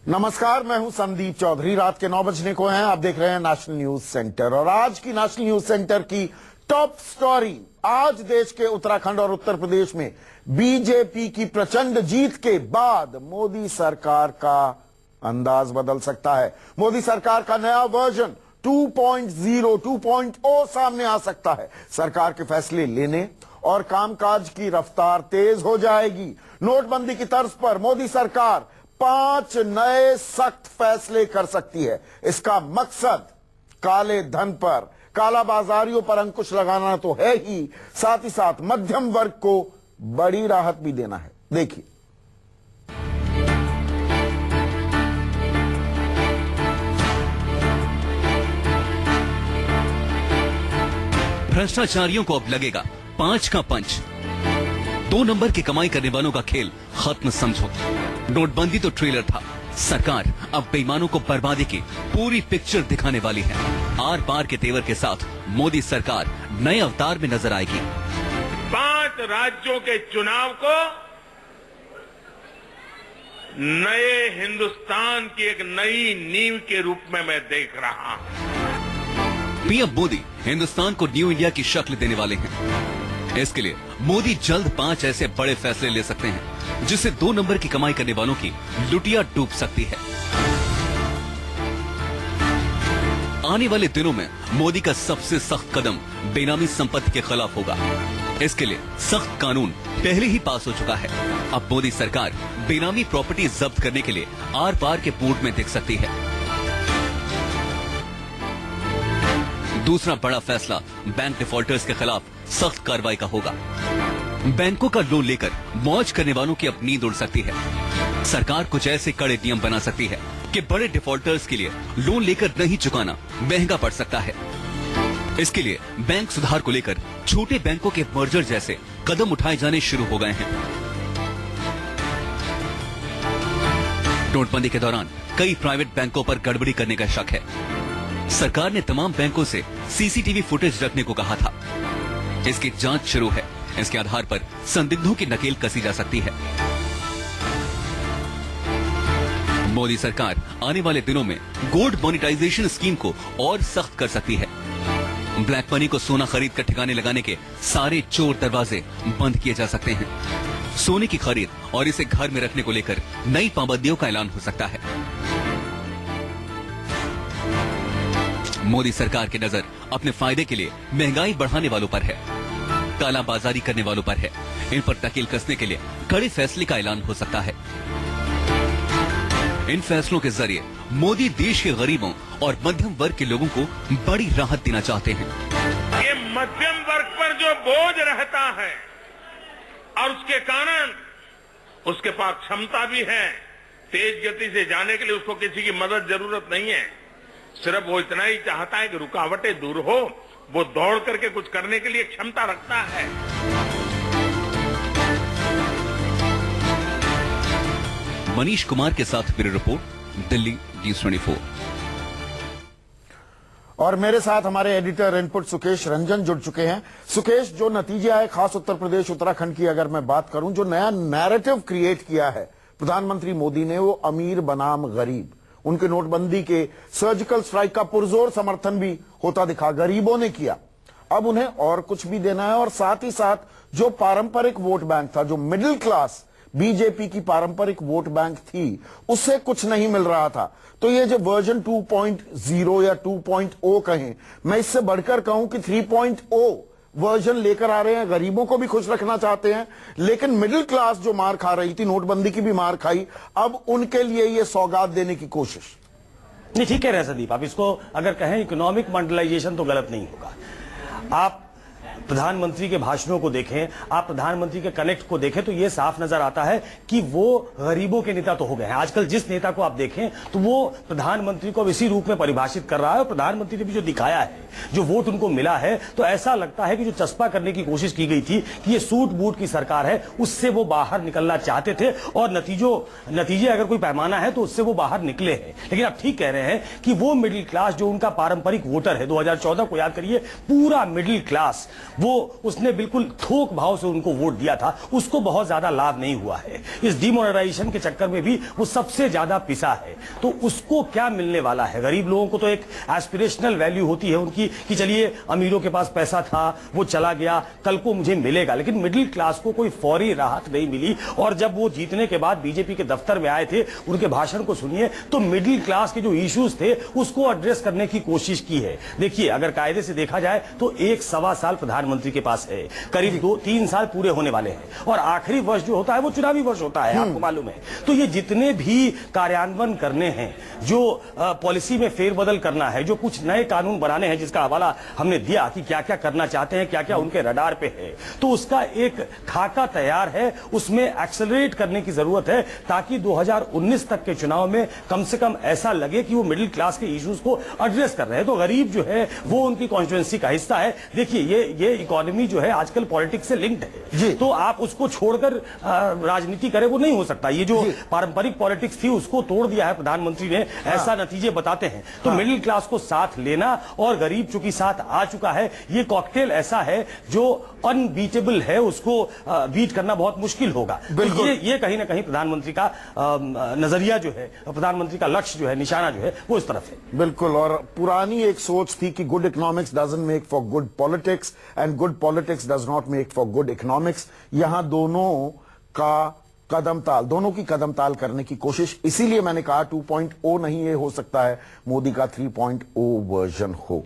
नमस्कार, मैं हूं संदीप चौधरी। रात के 9 बजने को हैं। आप देख रहे हैं नेशनल न्यूज सेंटर और आज की नेशनल न्यूज सेंटर की टॉप स्टोरी। आज देश के उत्तराखंड और उत्तर प्रदेश में बीजेपी की प्रचंड जीत के बाद मोदी सरकार का अंदाज बदल सकता है। मोदी सरकार का नया वर्जन 2.0 2.0 सामने आ सकता है। सरकार के फैसले लेने और कामकाज की रफ्तार तेज हो जाएगी। नोटबंदी की तर्ज पर मोदी सरकार 5 नए सख्त फैसले कर सकती है। इसका मकसद काले धन पर, काला बाजारियों पर अंकुश लगाना तो है ही, साथ ही साथ मध्यम वर्ग को बड़ी राहत भी देना है। देखिए, भ्रष्टाचारियों को अब लगेगा 5 का पंच। 2 नंबर की कमाई करने वालों का खेल खत्म समझो। नोटबंदी तो ट्रेलर था, सरकार अब बेईमानों को बर्बादी की पूरी पिक्चर दिखाने वाली है। आर पार के तेवर के साथ मोदी सरकार नए अवतार में नजर आएगी। 5 राज्यों के चुनाव को नए हिंदुस्तान की एक नई नींव के रूप में मैं देख रहा हूं। पीएम मोदी हिंदुस्तान को न्यू इंडिया की शक्ल देने वाले हैं। इसके लिए मोदी जल्द 5 ऐसे बड़े फैसले ले सकते हैं जिससे 2 नंबर की कमाई करने वालों की लुटिया डूब सकती है। आने वाले दिनों में मोदी का सबसे सख्त कदम बेनामी संपत्ति के खिलाफ होगा। इसके लिए सख्त कानून पहले ही पास हो चुका है। अब मोदी सरकार बेनामी प्रॉपर्टी जब्त करने के लिए आर पार के बोर्ड में दिख सकती है। दूसरा बड़ा फैसला बैंक डिफॉल्टर्स के खिलाफ सख्त कार्रवाई का होगा। बैंकों का लोन लेकर मौज करने वालों की अब नींद उड़ सकती है। सरकार कुछ ऐसे कड़े नियम बना सकती है कि बड़े डिफॉल्टर्स के लिए लोन लेकर नहीं चुकाना महंगा पड़ सकता है। इसके लिए बैंक सुधार को लेकर छोटे बैंकों के मर्जर जैसे कदम उठाए जाने शुरू हो गए हैं। नोटबंदी के दौरान कई प्राइवेट बैंकों पर गड़बड़ी करने का शक है। सरकार ने तमाम बैंकों से सीसीटीवी फुटेज रखने को कहा था। इसकी जांच शुरू है। इसके आधार पर संदिग्धों की नकेल कसी जा सकती है। मोदी सरकार आने वाले दिनों में गोल्ड मोनेटाइजेशन स्कीम को और सख्त कर सकती है। ब्लैक मनी को सोना खरीद कर ठिकाने लगाने के सारे चोर दरवाजे बंद किए जा सकते हैं। सोने की खरीद और इसे घर में रखने को लेकर नई पाबंदियों का ऐलान हो सकता है। मोदी सरकार की नजर अपने फायदे के लिए महंगाई बढ़ाने वालों पर है, काला बाजारी करने वालों पर है। इन पर नकेल कसने के लिए कड़े फैसले का ऐलान हो सकता है। इन फैसलों के जरिए मोदी देश के गरीबों और मध्यम वर्ग के लोगों को बड़ी राहत देना चाहते हैं। ये मध्यम वर्ग पर जो बोझ रहता है और उसके कारण उसके पास क्षमता भी है, तेज गति से जाने के लिए उसको किसी की मदद जरूरत नहीं है। सिर्फ वो इतना ही चाहता है कि रुकावटें दूर हो, वो दौड़ करके कुछ करने के लिए क्षमता रखता है। मनीष कुमार के साथ ब्यूरो रिपोर्ट, दिल्ली न्यूज़ 24। और मेरे साथ हमारे एडिटर इनपुट सुकेश रंजन जुड़ चुके हैं। सुकेश, जो नतीजे आए खास उत्तर प्रदेश उत्तराखंड की अगर मैं बात करूं, जो नया नैरेटिव क्रिएट किया है प्रधानमंत्री मोदी ने, वो अमीर बनाम गरीब। उनके नोटबंदी के सर्जिकल स्ट्राइक का पुरजोर समर्थन भी होता दिखा, गरीबों ने किया। अब उन्हें और कुछ भी देना है और साथ ही साथ जो पारंपरिक वोट बैंक था, जो मिडिल क्लास बीजेपी की पारंपरिक वोट बैंक थी, उससे कुछ नहीं मिल रहा था। तो ये जो वर्जन 2.0 या 2.0 कहें, मैं इससे बढ़कर कहूं कि 3.0 वर्जन लेकर आ रहे हैं। गरीबों को भी खुश रखना चाहते हैं, लेकिन मिडिल क्लास जो मार खा रही थी, नोटबंदी की भी मार खाई, अब उनके लिए ये सौगात देने की कोशिश। नहीं, ठीक कह रहे हैं संदीप। आप इसको अगर कहें इकोनॉमिक मॉडर्नाइजेशन तो गलत नहीं होगा। आप प्रधानमंत्री के भाषणों को देखें, आप प्रधानमंत्री के कनेक्ट को देखें, तो यह साफ नजर आता है कि वो गरीबों के नेता तो हो गए हैं। आजकल जिस नेता को आप देखें तो वो प्रधानमंत्री को इसी रूप में परिभाषित कर रहा है। और प्रधानमंत्री ने भी जो दिखाया है, जो वोट उनको मिला है, तो ऐसा लगता है कि जो चस्पा करने की कोशिश की गई थी कि ये सूट बूट की सरकार है, उससे वो बाहर निकलना चाहते थे। और नतीजे अगर कोई पैमाना है तो उससे वो बाहर निकले हैं। लेकिन आप ठीक कह रहे हैं कि वो मिडिल क्लास जो उनका पारंपरिक वोटर है, 2014 को याद करिए, पूरा मिडिल क्लास वो उसने बिल्कुल थोक भाव से उनको वोट दिया था, उसको बहुत ज्यादा लाभ नहीं हुआ है। इस डिमोनेटाइजेशन के चक्कर में भी वो सबसे ज्यादा पिसा है। तो उसको क्या मिलने वाला है? गरीब लोगों को तो एक एस्पिरेशनल वैल्यू होती है उनकी कि चलिए अमीरों के पास पैसा था, वो चला गया, कल को मुझे मिलेगा। लेकिन मिडिल क्लास को कोई फौरी राहत नहीं मिली। और जब वो जीतने के बाद बीजेपी के दफ्तर में आए थे, उनके भाषण को सुनिए तो मिडिल क्लास के जो इश्यूज थे उसको एड्रेस करने की कोशिश की है। देखिए, अगर कायदे से देखा जाए तो 1-1.25 साल प्रधानमंत्री के पास है, करीब 2-3 साल पूरे होने वाले हैं और आखिरी वर्ष जो होता है वो चुनावी वर्ष होता है, आपको मालूम है। तो ये जितने भी कार्यान्वयन करने हैं, जो पॉलिसी में फेरबदल करना है, जो कुछ नए कानून बनाने हैं, जिसका हवाला हमने दिया कि क्या क्या करना चाहते हैं, क्या क्या उनके रडार पे है, तो उसका एक खाका तैयार है। उसमें एक्सेलरेट करने की जरूरत है ताकि 2019 तक के चुनाव में कम से कम ऐसा लगे कि वो मिडिल क्लास के इश्यूज को एड्रेस कर रहे हैं। तो गरीब जो है वो उनकी कॉन्स्टिट्यूएंसी का हिस्सा है। देखिए, ये इकोनॉमी जो है आजकल पॉलिटिक्स से लिंक्ड है, तो आप उसको छोड़कर राजनीति करें, वो नहीं हो सकता। ये जो पारंपरिक पॉलिटिक्स थी उसको तोड़ दिया है प्रधानमंत्री ने, ऐसा नतीजे बताते हैं। तो मिडिल क्लास को साथ लेना और गरीब चूंकि साथ आ चुका है, ये कॉकटेल ऐसा है जो अनबीटेबल है, उसको बीट करना बहुत मुश्किल होगा। तो ये कहीं ना कहीं प्रधानमंत्री का नजरिया जो है, प्रधानमंत्री का लक्ष्य जो है, निशाना जो है, वो इस तरफ है। बिल्कुल। और पुरानी एक सोच थी कि good economics doesn't make for good politics and good politics does not make for good economics. यहां दोनों की कदम ताल करने की कोशिश, इसीलिए मैंने कहा 2.0 नहीं, ये हो सकता है मोदी का 3.0 वर्जन हो।